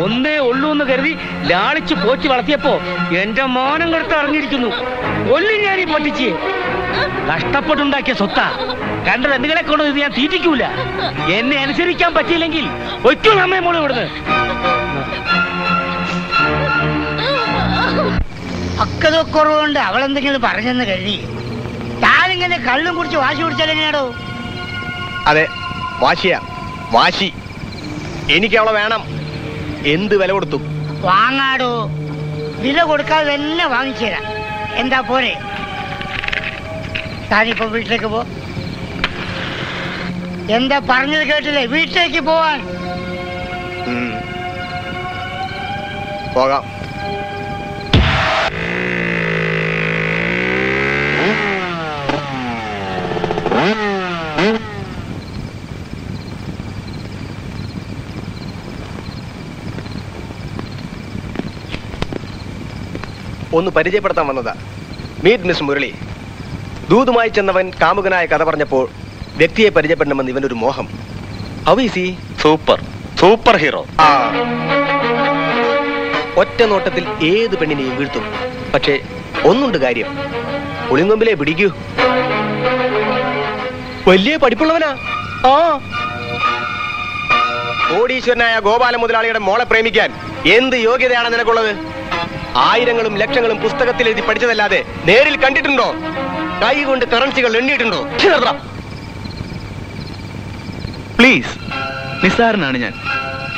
ഒന്നേ ഉള്ളൂ എന്ന് കരുതി ലാളിച്ച് പോറ്റി വളർത്തിയപ്പോ എന്റെ മാനം കൊടുത്ത് അറിഞ്ഞിരിക്കുന്നു. കൊല്ലി ഞാൻ ഈ പൊട്ടിച്ച് കഷ്ടപ്പെട്ടുണ്ടാക്കിയ സ്വത്താ. കണ്ടത് നിങ്ങളെ കൊണ്ട് ഇത് ഞാൻ തീറ്റിക്കൂല. എന്നെ അനുസരിക്കാൻ പറ്റിയില്ലെങ്കിൽ ഒറ്റ നമ്മെ മോള് ഇവിടുന്ന്. പക്വതക്കുറവുകൊണ്ട് അവളെന്തെങ്കിലും പറഞ്ഞെന്ന് കരുതി താനിങ്ങനെ കള്ളും കുടിച്ച് വാശി കുടിച്ചാലെങ്ങനെയാടോ? അതെ, വാശിയാ, വാശി. എനിക്ക് അവളെ വേണം. എന്ത് വില കൊടുത്തു? വാങ്ങാടോ, വില കൊടുക്കാതെ തന്നെ വാങ്ങിച്ചു തരാം. എന്താ പോരെ? താനിപ്പോ വീട്ടിലേക്ക് പോ. എന്താ പറഞ്ഞത് കേട്ടില്ലേ? വീട്ടിലേക്ക് പോവാൻ. പോകാം. ഒന്ന് പരിചയപ്പെടുത്താൻ വന്നതാ. Meet miss Murali. ദൂതുമായി ചെന്നവൻ കാമുകനായ കഥ പറഞ്ഞപ്പോൾ വ്യക്തിയെ പരിചയപ്പെടണമെന്ന് ഇവനൊരു മോഹം. How is he? Super hero. ഒറ്റ നോട്ടത്തിൽ ഏത് പെണ്ണിനെയും വീഴ്ത്തും. പക്ഷേ ഒന്നുണ്ട് കാര്യം, ഒളിങ്കൊമ്പിലെ പിടിക്കൂ. വലിയ പഠിപ്പുള്ളവനാ. കോടീശ്വരനായ ഗോപാല മുതലാളിയുടെ മോളെ പ്രേമിക്കാൻ എന്ത് യോഗ്യതയാണ് നിനക്കുള്ളത്? ആയിരങ്ങളും ലക്ഷങ്ങളും പുസ്തകത്തിൽ എഴുതി പഠിച്ചതല്ലാതെ നേരിൽ കണ്ടിട്ടുണ്ടോ? കൈ കൊണ്ട് കറൻസികൾ എണ്ണിയിട്ടുണ്ടോ? പ്ലീസ്, നിസ്സാരനാണ് ഞാൻ.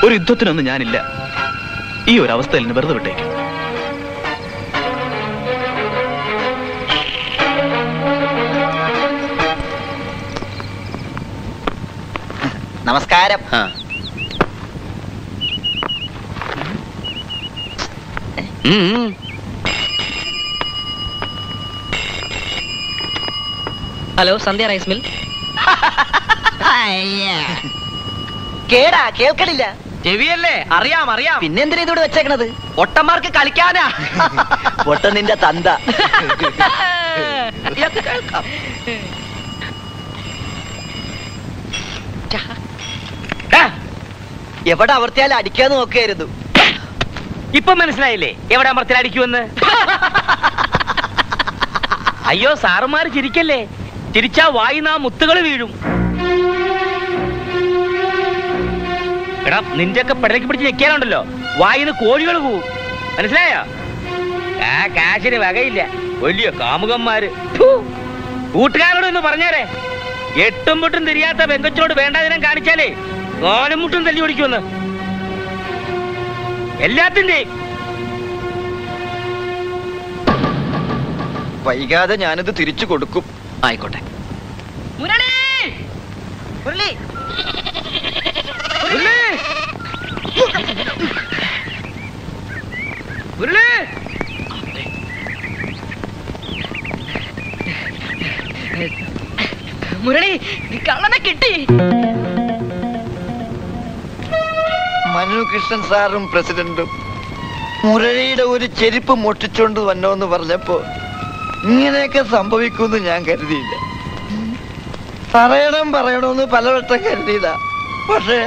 ഒരു യുദ്ധത്തിനൊന്നും ഞാനില്ല. ഈ ഒരു അവസ്ഥയിൽ നിന്ന് വെറുതെ വിട്ടേക്കും. നമസ്കാരം. ഹലോ, സന്ധ്യ റൈസ് മിൽ. കേടാ, കേൾക്കണില്ല. ചെവിയല്ലേ? അറിയാം അറിയാം. പിന്നെന്തിനാ ഇതോട് വെച്ചേക്കണത്? ഒട്ടന്മാർക്ക് കളിക്കാനാ. ഒട്ട നിന്റെ തന്ത. എവിടെ അമർത്തിയാലും അടിക്കാന്ന് നോക്കുകയായിരുന്നു. ഇപ്പൊ മനസ്സിലായില്ലേ എവിടെ അമർത്തിൽ അടിക്കുമെന്ന്? അയ്യോ സാറുമാര് ചിരിക്കല്ലേ. ചിരിച്ചാ വായിന്നാ മുത്തുകൾ വീഴും. എടാ, നിന്റെയൊക്കെ പെടലേക്ക് പിടിച്ച് ഞെക്കാനുണ്ടല്ലോ, വായിന്ന് കോഴികൾ പോവും. മനസ്സിലായോ? ആ കാശിന് വകയില്ല. വലിയ കാമുകന്മാര്. കൂട്ടുകാരോട് ഒന്ന് പറഞ്ഞേരെ, എട്ടും മുട്ടും തിരിയാത്ത പെങ്കൊച്ചിനോട് വേണ്ടാതിനം കാണിച്ചാലേ നാലും മുട്ടും തല്ലി ഓടിക്കുമെന്ന്. എല്ലാത്തിന്റെയും. വൈകാതെ ഞാനിത് തിരിച്ചു കൊടുക്കും. ആയിക്കോട്ടെ. മുരളി, മുരളി, മുരളി, മുരളി. മുരളി, കള്ളനെ കിട്ടി. മനു കൃഷ്ണൻ സാറും പ്രസിഡന്റും മുരളിയുടെ ഒരു ചെരുപ്പ് മോഷ്ടിച്ചോണ്ട് വന്നോന്ന് പറഞ്ഞപ്പോ ഇങ്ങനെയൊക്കെ സംഭവിക്കുമെന്ന് ഞാൻ കരുതിയില്ല. പറയണമെന്ന് പലവട്ടം കരുതിയതാ. പക്ഷേ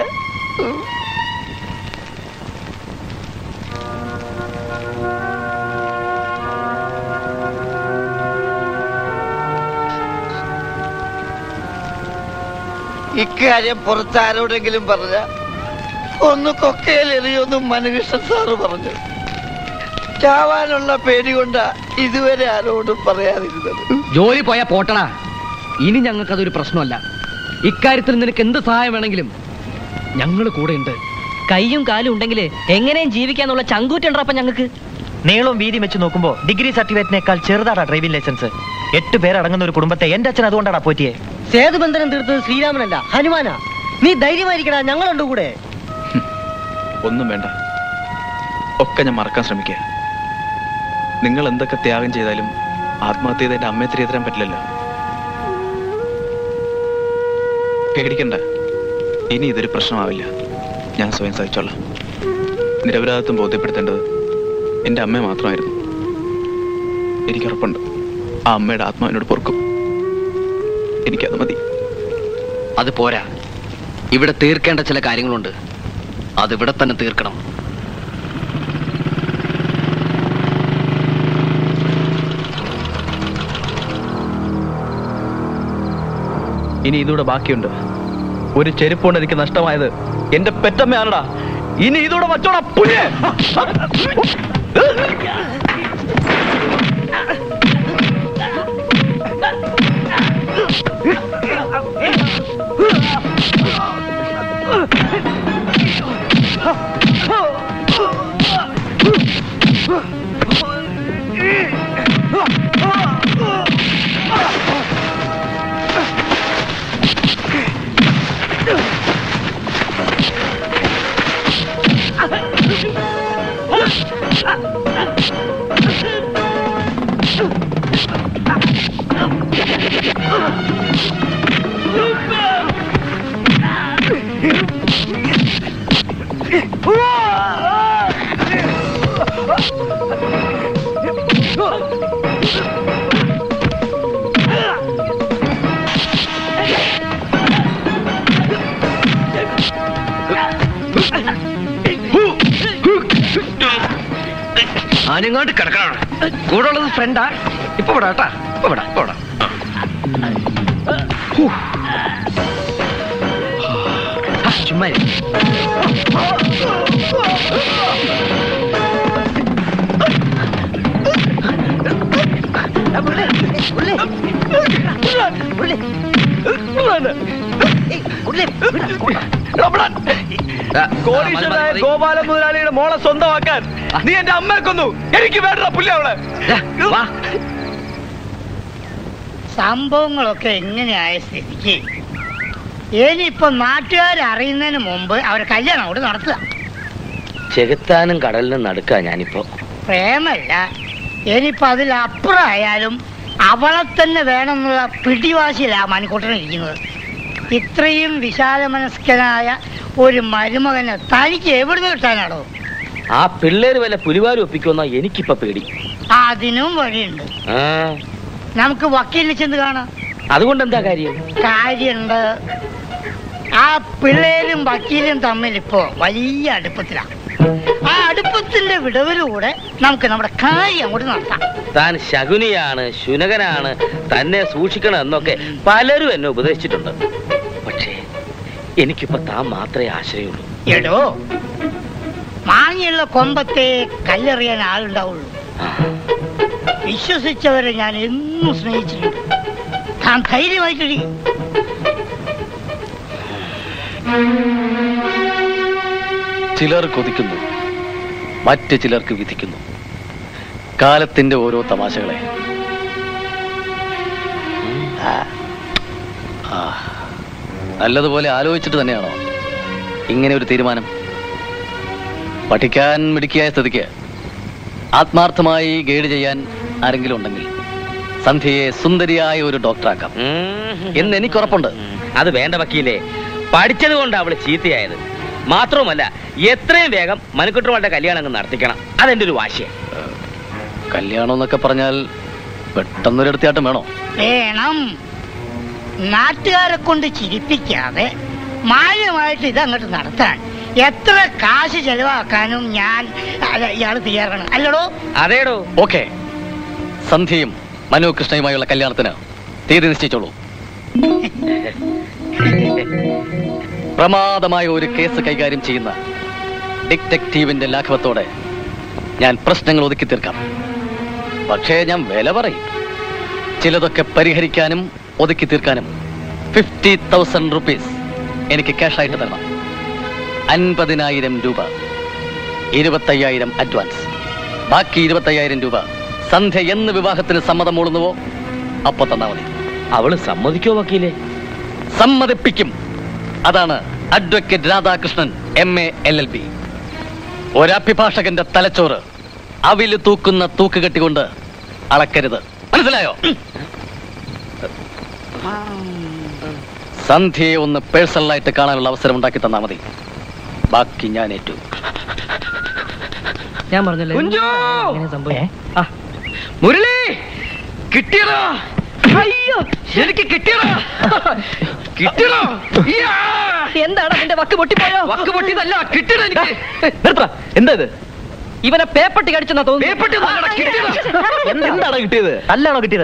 ഇക്കാര്യം പുറത്താരോടെങ്കിലും പറഞ്ഞ ഒന്ന് കൊക്കയിലെറിയൊന്നും മനുകൃഷ്ണൻ സാറ് പറഞ്ഞു. ചാവാനുള്ള പേടി കൊണ്ടാ ഇതുവരെ ആരോടും പറയാതിരുന്നത്. ജോലി പോയാ പോട്ടടാ. ഇനി ഞങ്ങൾക്കതൊരു പ്രശ്നമല്ല. ഇക്കാര്യത്തിൽ നിനക്ക് എന്ത് സഹായം വേണമെങ്കിലും ഞങ്ങൾ കൂടെ ഉണ്ട്. കൈയും കാലും ഉണ്ടെങ്കിൽ എങ്ങനെയും ജീവിക്കാന്നുള്ള ചങ്കൂറ്റുണ്ടപ്പ ഞങ്ങൾക്ക്. നീളവും വീതി വെച്ച് നോക്കുമ്പോ ഡിഗ്രി സർട്ടിഫിക്കറ്റിനേക്കാൾ ചെറുതാടാ ഡ്രൈവിംഗ് ലൈസൻസ്. 8 പേരടങ്ങുന്ന ഒരു കുടുംബത്തെ എന്റെ അച്ഛൻ അതുകൊണ്ടാടാ പോറ്റിയെ. സേതുബന്ധനം തീർത്തത് ശ്രീരാമനല്ല, ഹനുമാനാ. നീ ധൈര്യമായിരിക്കടാ, ഞങ്ങളുണ്ട് കൂടെ. ഒന്നും വേണ്ട, ഒക്കെ ഞാൻ മറക്കാൻ ശ്രമിക്കുക. നിങ്ങൾ എന്തൊക്കെ ത്യാഗം ചെയ്താലും ആത്മഹത്യ ചെയ്ത് എന്റെ അമ്മയെ തിരികെ തരാൻ പറ്റില്ലല്ലോ. പേടിക്കണ്ട, ഇനി ഇതൊരു പ്രശ്നമാവില്ല. ഞാൻ സ്വയം സഹിച്ചോളാം. നിരപരാധിത്വം ബോധ്യപ്പെടുത്തേണ്ടത് എൻ്റെ അമ്മയെ മാത്രമായിരുന്നു. എനിക്കുറപ്പുണ്ട് ആ അമ്മയുടെ ആത്മാവിനോട് പൊറുക്കും. എനിക്കത് മതി. അത് പോരാ, ഇവിടെ തീർക്കേണ്ട ചില കാര്യങ്ങളുണ്ട്. അതിവിടെ തന്നെ തീർക്കണം. ഇനി ഇതൂടെ ബാക്കിയുണ്ട്. ഒരു ചെരുപ്പുകൊണ്ട് എനിക്ക് നഷ്ടമായത് എന്റെ പെറ്റമ്മയാണടാ. ഇനി ഇതൂടെ വച്ചോടാ പുല്ലേ. ആനങ്ങോട്ട് കിടക്കണം. കൂടെ ഉള്ളത് ഫ്രണ്ടാ. ഇപ്പൊ വിടാട്ടാ, ഇപ്പൊ വിടാ, ഇപ്പൊ വിടാ. ചുമ്മാ കോടീശ്വരനായ ഗോപാല മുതലാളിയുടെ മോളെ സ്വന്തമാക്കാൻ നീ എന്റെ അമ്മയെ കൊന്നു. എനിക്ക് വേണ്ട പുല്ല് അവളെ. സംഭവങ്ങളൊക്കെ എങ്ങനെയായ സ്ഥിതിക്ക് ഇനിയിപ്പൊ നാട്ടുകാരറിയുന്നതിന് മുമ്പ് അവരെ കല്യാണം അവിടെ നടത്തുക. ചെകുത്താനും കടലിനും നടുക്കാ ഞാനിപ്പോ. പ്രേമല്ല, ഇനിയിപ്പൊ അതിലപ്പുറമായാലും അവളെ തന്നെ വേണമെന്നുള്ള പിടിവാശിയിലാ മണിക്കൂട്ടൻ ഇരിക്കുന്നത്. ഇത്രയും വിശാല മനസ്കനായ ഒരു മരുമകനെ തനിക്ക് എവിടുന്ന് കിട്ടാനാണോ? ആ പിള്ളേര് വല്ല പുലിവാലും ഒപ്പിക്കുമെന്നാ എനിക്കിപ്പോ പേടി. അതിനും വഴിയുണ്ട്. നമുക്ക് വക്കീലിനെ ചെന്ന് കാണാം. അതുകൊണ്ട് എന്താ കാര്യം? കാര്യമുണ്ട്. ആ പിള്ളേരും വക്കീലും തമ്മിൽ ഇപ്പോ വലിയ അടുപ്പത്തിലാണ്. ആ അടുപ്പത്തിന്റെ വിടവിലൂടെ നമുക്ക് നമ്മുടെ കാര്യം അങ്ങോട്ട് നടത്താം. താൻ ശകുനിയാണ്, ശുനകനാണ്, തന്നെ സൂക്ഷിക്കണം എന്നൊക്കെ പലരും എന്നെ ഉപദേശിച്ചിട്ടുണ്ട്. പക്ഷേ എനിക്കിപ്പോ താൻ മാത്രമേ ആശ്രയമുള്ളൂ. എടോ, മാങ്ങിയുള്ള കൊമ്പത്തെ കല്ലെറിയാൻ ആളുണ്ടാവുള്ളൂ. വിശ്വസിച്ചവരെ ഞാൻ എന്നും സ്നേഹിച്ചിട്ടുണ്ട്. താൻ ധൈര്യമായിട്ടിരി. ചിലർ കൊതിക്കുന്നു, മറ്റു ചിലർക്ക് വിധിക്കുന്നു. കാലത്തിന്റെ ഓരോ തമാശകളെ. നല്ലതുപോലെ ആലോചിച്ചിട്ട് തന്നെയാണോ ഇങ്ങനെ ഒരു തീരുമാനം? പഠിക്കാൻ മിടുക്കിയായ സ്ഥിതിക്ക് ആത്മാർത്ഥമായി ഗൈഡ് ചെയ്യാൻ ആരെങ്കിലും ഉണ്ടെങ്കിൽ സന്ധ്യയെ സുന്ദരിയായ ഒരു ഡോക്ടറാക്കാം എന്ന് എനിക്ക് ഉറപ്പുണ്ട്. അത് വേണ്ട വക്കീലേ, പഠിച്ചത് കൊണ്ട് അവള് ചീത്തയായത്. മാത്രവുമല്ല, എത്രയും വേഗം മനുക്കുട്ടറുടെ കല്യാണം അങ്ങ് നടത്തിക്കണം. അതെന്റെ ഒരു വാശിയ. കല്യാണം എന്നൊക്കെ പറഞ്ഞാൽ പെട്ടെന്നൊരെടുത്തിയാട്ടം വേണോ? വേണം. നാട്ടുകാരെ കൊണ്ട് ചിരിപ്പിക്കാതെ മാന്യമായിട്ട് ഇതങ്ങോട്ട് നടത്താൻ എത്ര കാശ് ചെലവാക്കാനും ഞാൻ ഇയാള് തയ്യാറാണ്. അല്ലടോ? അതേടോ. ഓക്കെ, സന്ധ്യയും മനു കൃഷ്ണയുമായുള്ള കല്യാണത്തിന് തീയതി നിശ്ചയിച്ചോളൂ. പ്രമാദമായ ഒരു കേസ് കൈകാര്യം ചെയ്യുന്ന ഡിറ്റക്റ്റീവിന്റെ ലാഘവത്തോടെ ഞാൻ പ്രശ്നങ്ങൾ ഒതുക്കി തീർക്കാം. പക്ഷേ ഞാൻ വില പറയും. ചിലതൊക്കെ പരിഹരിക്കാനും ഒതുക്കി തീർക്കാനും 50,000 rupees എനിക്ക് ക്യാഷായിട്ട് തരണം. 50,000 രൂപ, 25,000 അഡ്വാൻസ്. ബാക്കി 25,000 രൂപ സന്ധ്യ എന്ന് വിവാഹത്തിന് സമ്മതം മൂളുന്നുവോ അപ്പൊ തന്നാ മതി. അവള് സമ്മതിക്കോ വക്കീലേ? സമ്മതിപ്പിക്കും. അതാണ് അഡ്വക്കേറ്റ് രാധാകൃഷ്ണൻ MA LLB. ഒരഭിഭാഷകന്റെ തലച്ചോറ് അവില് തൂക്കുന്ന തൂക്കുകെട്ടികൊണ്ട് അളക്കരുത്. മനസ്സിലായോ? സന്ധ്യയെ ഒന്ന് പേഴ്സണലായിട്ട് കാണാനുള്ള അവസരം ഉണ്ടാക്കി തന്നാ മതി. ബാക്കി ഞാൻ ഏറ്റു. ഞാൻ പറഞ്ഞല്ലേ മുരളി, കിട്ടിയടാ. അയ്യോ, എനിക്ക് കിട്ടിയടാ. കിട്ടിയടാ. എന്താണ് നിന്റെ വക്ക് പൊട്ടിപ്പോയോ? വക്ക് പൊട്ടിയതല്ല, കിട്ടിയത് എനിക്ക്. നിർത്തടാ. എന്താ ഇത്? ഇവനെ പേപ്പട്ടി കടിച്ചെന്നാ തോന്നുന്നു. പേപ്പട്ടി ഒന്നും അല്ലടാ, കിട്ടിയതാ. എന്താണ് കിട്ടിയത്? അല്ലാണോ കിട്ടിയത്?